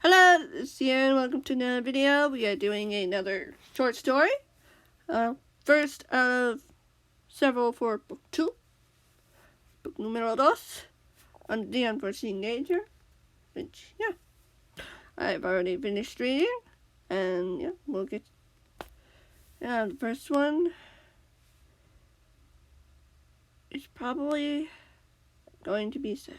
Hello, this is Sierra. Welcome to another video. We are doing another short story. First of several for book 2. Book numero 2. On the Unforeseen nature. Which, I've already finished reading. And, we'll get... the first one is probably going to be sad.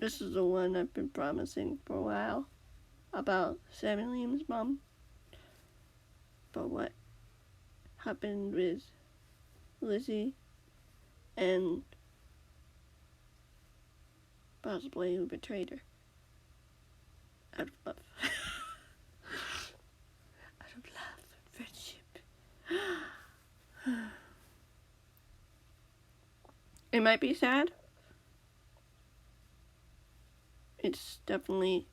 This is the one I've been promising for a while, about Sammy Liam's mom. But what happened with Lizzie and possibly who betrayed her. Out of love. Out of love and friendship. It might be sad. It's definitely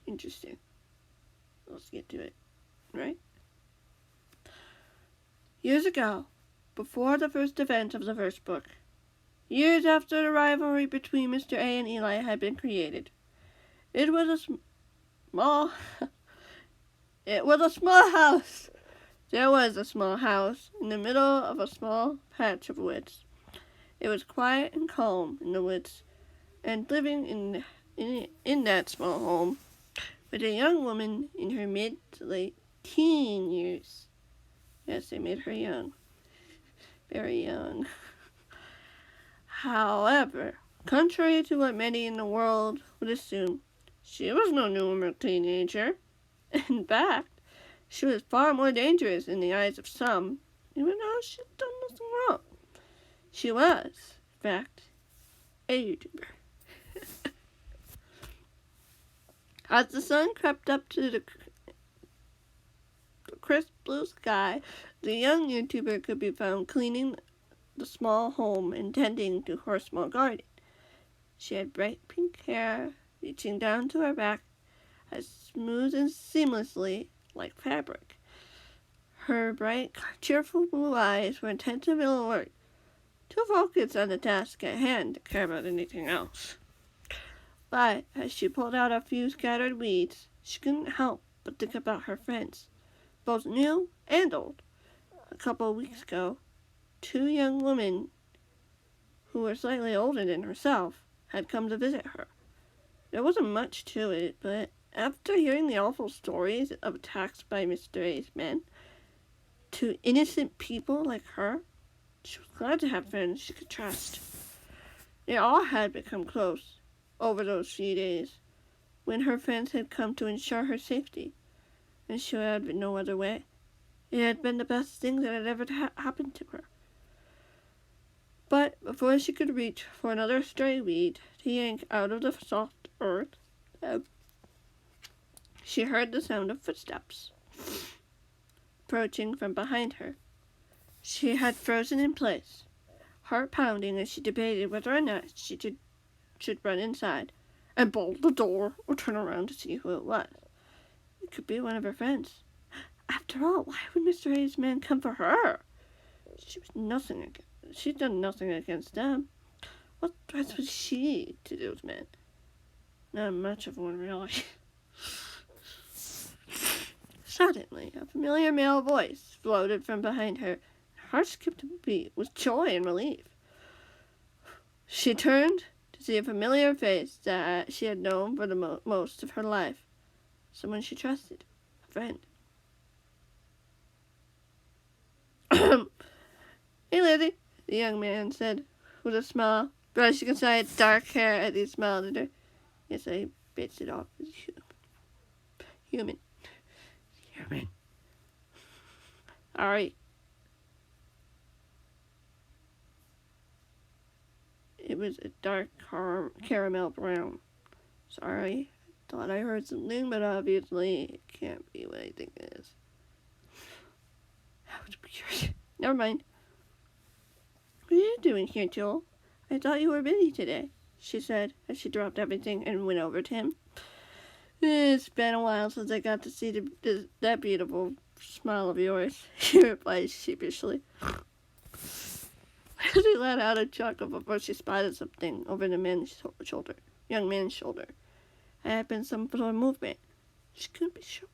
interesting. Let's get to it, right? Years ago, before the first event of the first book, years after the rivalry between Mr. A and Eli had been created, it was a small house. There was a small house in the middle of a small patch of woods. It was quiet and calm in the woods, and living in that small home was a young woman in her mid to late teen years. Yes, they made her young. Very young. However, contrary to what many in the world would assume, she was no normal teenager. In fact, she was far more dangerous in the eyes of some, even though she'd done nothing wrong. She was, in fact, a YouTuber. As the sun crept up to the crisp blue sky, the young YouTuber could be found cleaning the small home and tending to her small garden. She had bright pink hair reaching down to her back, as smooth and seamlessly like fabric. Her bright, cheerful blue eyes were attentive and alert, too focused on the task at hand to care about anything else. But as she pulled out a few scattered weeds, she couldn't help but think about her friends, both new and old. A couple of weeks ago, 2 young women who were slightly older than herself had come to visit her. There wasn't much to it, but after hearing the awful stories of attacks by Mr. A's men to innocent people like her, she was glad to have friends she could trust. They all had become close over those few days, when her friends had come to ensure her safety, and she had been no other way. It had been the best thing that had ever happened to her. But before she could reach for another stray weed to yank out of the soft earth, she heard the sound of footsteps approaching from behind her. She had frozen in place, heart pounding as she debated whether or not she should run inside and bolt the door or turn around to see who it was. It could be one of her friends. After all, why would Mr. A's men come for her? She'd done nothing against them. What threats was she to those men? Not much of one, really. Suddenly, a familiar male voice floated from behind her. Her heart skipped a beat with joy and relief. She turned to see a familiar face that she had known for the most of her life. Someone she trusted. A friend. Hey, Lizzie, the young man said with a smile, brushing aside dark hair as he smiled at her. Yes, I based it off as human. Sorry. It was a dark caramel brown. Sorry. Thought I heard something, but obviously it can't be what I think it is. Never mind. are you doing here, Joel? I thought you were busy today, she said as she dropped everything and went over to him. It's been a while since I got to see that beautiful smile of yours, he replied sheepishly. She let out a chuckle before she spotted something over the young man's shoulder. It had been some sort of movement. She couldn't be sure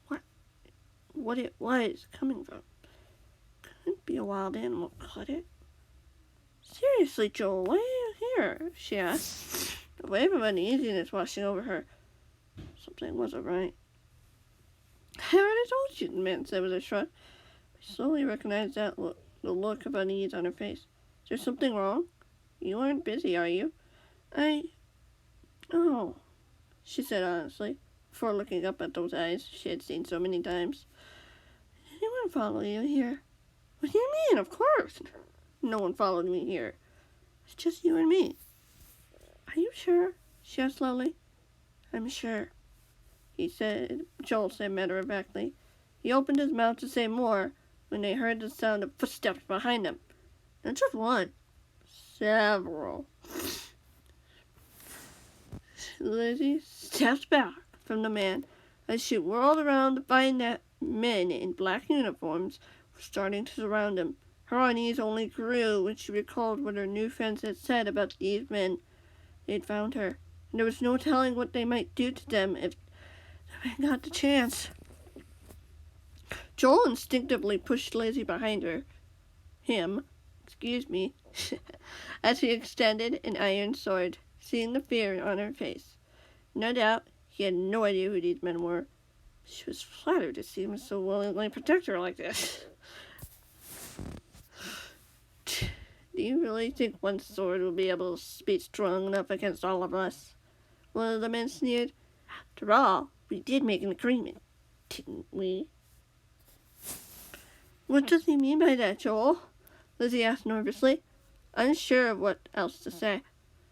what it was coming from. Couldn't be a wild animal, could it? Seriously, Joel, why are you here? She asked, a wave of uneasiness washing over her. Something wasn't right. I already told you, the man said with a shrug. I slowly recognized the look of unease on her face. Is there something wrong? You aren't busy, are you? Oh, she said honestly, before looking up at those eyes she had seen so many times. Did anyone follow you here? What do you mean? Of course. No one followed me here. It's just you and me. Are you sure? She asked slowly. I'm sure, Joel said matter-of-factly. He opened his mouth to say more when they heard the sound of footsteps behind them. Not just one. Several. Lizzie stepped back from the man as she whirled around to find that men in black uniforms were starting to surround him. Her unease only grew when she recalled what her new friends had said about these men. They'd found her, and there was no telling what they might do to them if they got the chance. Joel instinctively pushed Lizzie behind him, as he extended an iron sword, seeing the fear on her face. No doubt he had no idea who these men were. She was flattered to see him so willingly protect her like this. Do you really think one sword will be able to be strong enough against all of us? One of the men sneered. After all, we did make an agreement, didn't we? What does he mean by that, Joel? Lizzie asked nervously, unsure of what else to say.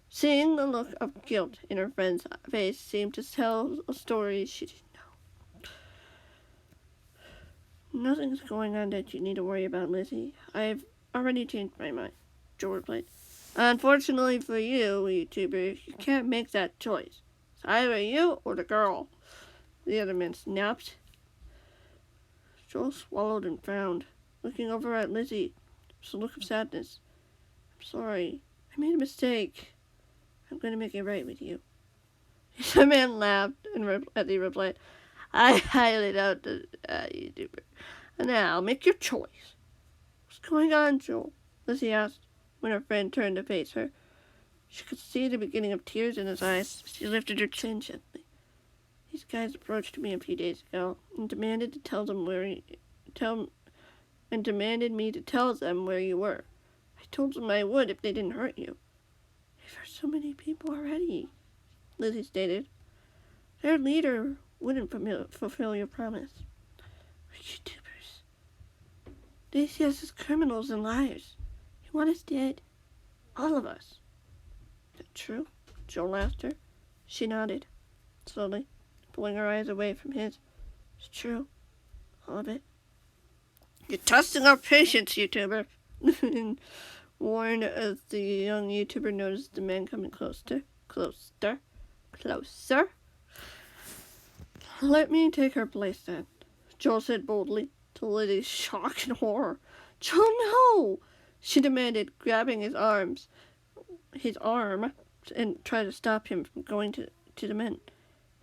Seeing the look of guilt in her friend's face seemed to tell a story she didn't know. Nothing's going on that you need to worry about, Lizzie. I've already changed my mind, Joel replied. Unfortunately for you, YouTuber, you can't make that choice. It's either you or the girl. The other man snapped. Joel swallowed and frowned, looking over at Lizzie. There was a look of sadness. I'm sorry. I made a mistake. I'm going to make it right with you. The man laughed as he replied, I highly doubt that, YouTuber. Now, make your choice. What's going on, Joel? Lizzie asked, when her friend turned to face her. She could see the beginning of tears in his eyes. She lifted her chin gently. These guys approached me a few days ago and demanded me to tell them where you were. I told them I would if they didn't hurt you. They've hurt so many people already, Lizzie stated. Their leader wouldn't fulfill your promise. We're YouTubers. They see us as criminals and liars. They want us dead. All of us. Is that true? Joel asked her. She nodded, slowly, pulling her eyes away from his. It's true. All of it. You're testing our patience, YouTuber. Warned as the young YouTuber noticed the man coming closer. Let me take her place then, Joel said boldly, to Lizzie's shock and horror. Joel, no! She demanded, grabbing his arm, and tried to stop him from going to the men.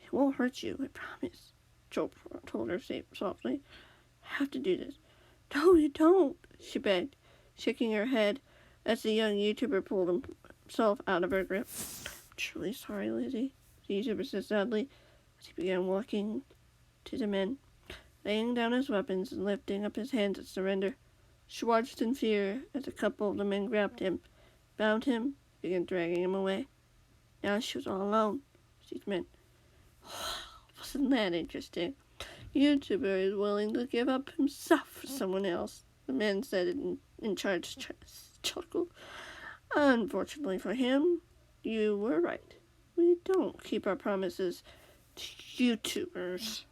It won't hurt you, I promise, Joel told her softly. I have to do this. No, you don't, she begged, shaking her head as the young YouTuber pulled himself out of her grip. I'm truly sorry, Lizzie, the YouTuber said sadly as he began walking to the men, laying down his weapons and lifting up his hands in surrender. She watched in fear as a couple of the men grabbed him, bound him, began dragging him away. Now she was all alone with these men. Wasn't that interesting? YouTuber is willing to give up himself for someone else, the man said in charge chuckled. Unfortunately for him, you were right. We don't keep our promises to YouTubers.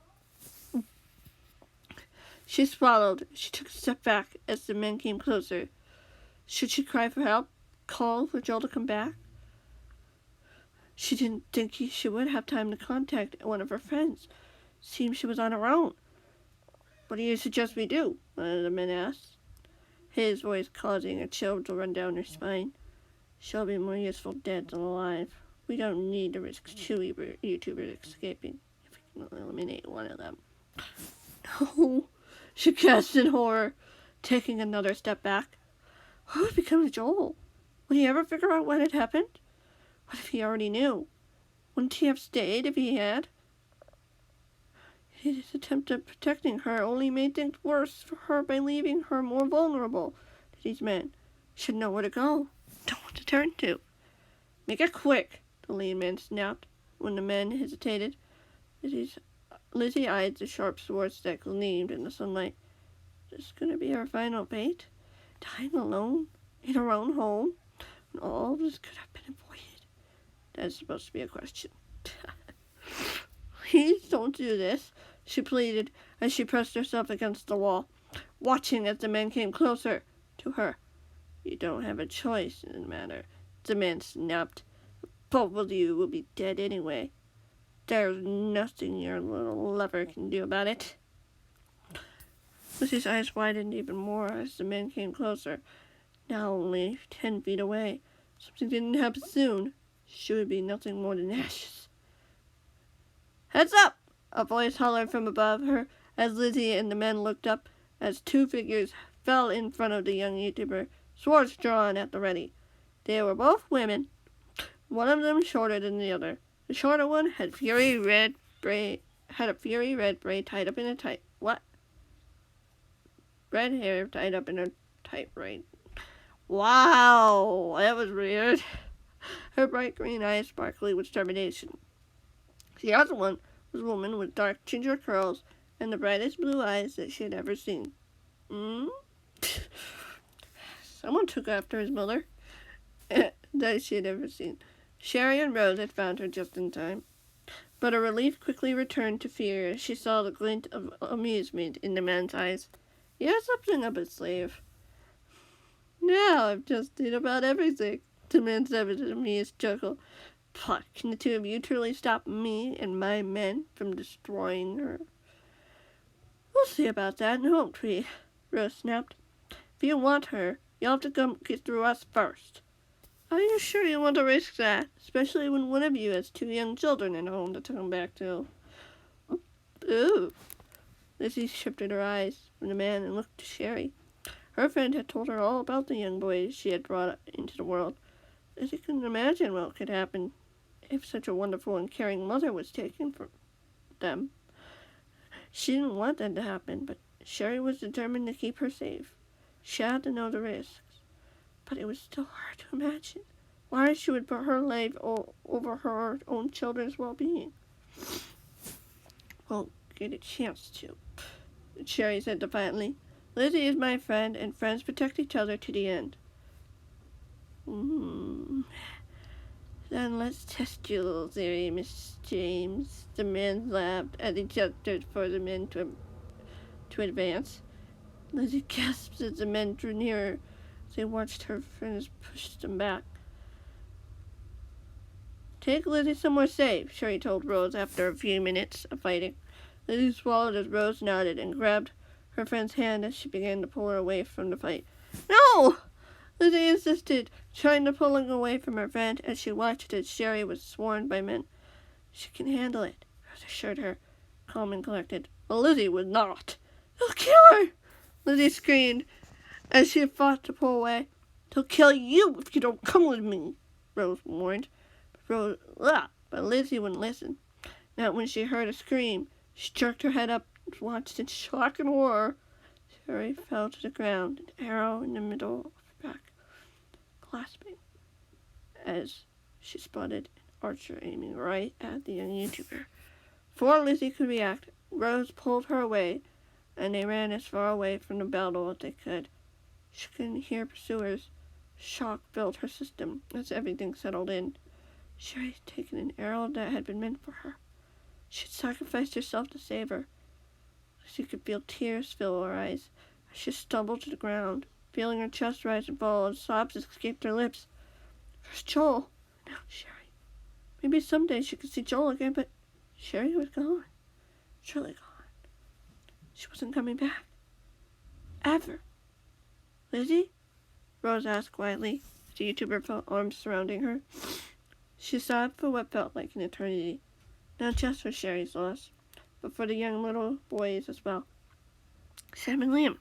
She swallowed. She took a step back as the men came closer. Should she cry for help? call for Joel to come back? She didn't think she would have time to contact one of her friends. Seems she was on her own. What do you suggest we do? One of the men asked, his voice causing a chill to run down her spine. She'll be more useful dead than alive. We don't need to risk two YouTubers escaping if we can eliminate one of them. No, she gasped in horror, taking another step back. What would become of Joel? Would he ever figure out what had happened? What if he already knew? Wouldn't he have stayed if he had? His attempt at protecting her only made things worse for her by leaving her more vulnerable to these men. Should know where to go, know what to turn to. Make it quick, the lead man snapped when the men hesitated. Lizzie eyed the sharp swords that gleamed in the sunlight. Is this going to be her final fate? Dying alone in her own home? When all of this could have been avoided? That's supposed to be a question. Please don't do this, she pleaded as she pressed herself against the wall, watching as the men came closer to her. You don't have a choice in the matter, the man snapped. Both of you will be dead anyway. There's nothing your little lover can do about it. Lucy's eyes widened even more as the men came closer, now only 10 feet away. Something didn't happen soon. She would be nothing more than ashes. Heads up! A voice hollered from above her as Lizzie and the men looked up as two figures fell in front of the young YouTuber, swords drawn at the ready. They were both women, one of them shorter than the other. The shorter one had a fiery red braid tied up in a tight... What? Red hair tied up in a tight braid. Wow, that was weird. Her bright green eyes sparkly with determination. The other one was a woman with dark ginger curls and the brightest blue eyes that she had ever seen. Someone took after his mother that she had ever seen. Sherry and Rose had found her just in time. But her relief quickly returned to fear as she saw the glint of amusement in the man's eyes. He had something up his sleeve. Now I've just seen about everything, the man said with an amused chuckle. But can the two of you truly stop me and my men from destroying her? We'll see about that, won't we? Rose snapped. If you want her, you'll have to come get through us first. Are you sure you want to risk that? Especially when one of you has two young children at home to come back to. Ooh. Lizzie shifted her eyes from the man and looked to Sherry. Her friend had told her all about the young boys she had brought into the world. Lizzie couldn't imagine what could happen if such a wonderful and caring mother was taken from them. She didn't want that to happen, but Sherry was determined to keep her safe. She had to know the risks. But it was still hard to imagine why she would put her life over her own children's well-being. Won't get a chance to, Sherry said defiantly. Lizzie is my friend, and friends protect each other to the end. Then let's test your little theory, Miss James. The men laughed as he gestured for the men to advance. Lizzie gasped as the men drew nearer. They watched her friends push them back. Take Lizzie somewhere safe, Sherry told Rose after a few minutes of fighting. Lizzie swallowed as Rose nodded and grabbed her friend's hand as she began to pull her away from the fight. No! Lizzie insisted, trying to pull away from her friend as she watched as Sherry was swarmed by men. She can handle it, Rose assured her, calm and collected. But Lizzie would not. They'll kill her! Lizzie screamed as she fought to pull away. They'll kill you if you don't come with me, Rose warned. But Lizzie wouldn't listen. Not when she heard a scream. She jerked her head up and watched in shock and horror. Sherry fell to the ground, an arrow in the middle of her back, clasping, as she spotted an archer aiming right at the young YouTuber. Before Lizzie could react, Rose pulled her away, and they ran as far away from the battle as they could. She couldn't hear pursuers. Shock filled her system as everything settled in. Sherry had taken an arrow that had been meant for her. She had sacrificed herself to save her. She could feel tears fill her eyes as she stumbled to the ground, feeling her chest rise and fall as sobs escaped her lips. Where's Joel? Now, Sherry. Maybe someday she could see Joel again, but Sherry was gone. Truly gone. She wasn't coming back. Ever. Lizzie? Rose asked quietly, as the YouTuber felt arms surrounding her. She sobbed for what felt like an eternity, not just for Sherry's loss, but for the young little boys as well. Sam and Liam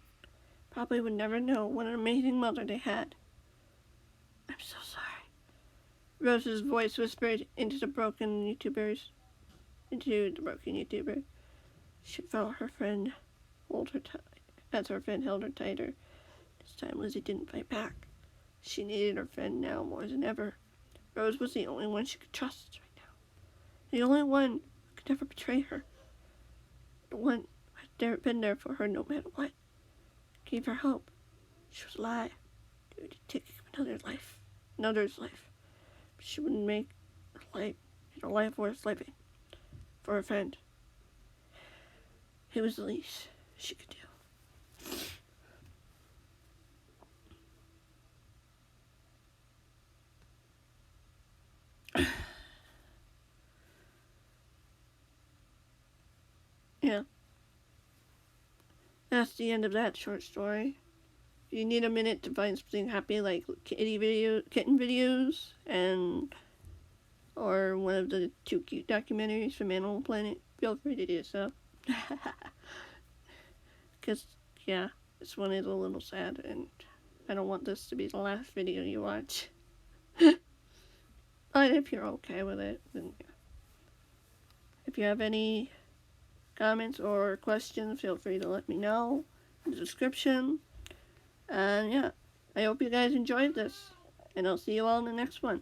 probably would never know what an amazing mother they had. I'm so sorry. Rose's voice whispered into the broken YouTuber. She felt her friend hold her tight, as her friend held her tighter. This time Lizzie didn't fight back. She needed her friend now more than ever. Rose was the only one she could trust right now. The only one who could never betray her. The one who had been there for her no matter what. Gave her hope. She was alive. Due to taking another's life. But she wouldn't make a life worth living. For her friend. It was the least she could do. Yeah. That's the end of that short story. If you need a minute to find something happy like kitten videos, or one of the 2 cute documentaries from Animal Planet, feel free to do so. Because, yeah, this one is a little sad, and I don't want this to be the last video you watch. But if you're okay with it, then yeah. If you have any comments or questions, feel free to let me know in the description. And yeah, I hope you guys enjoyed this, and I'll see you all in the next one.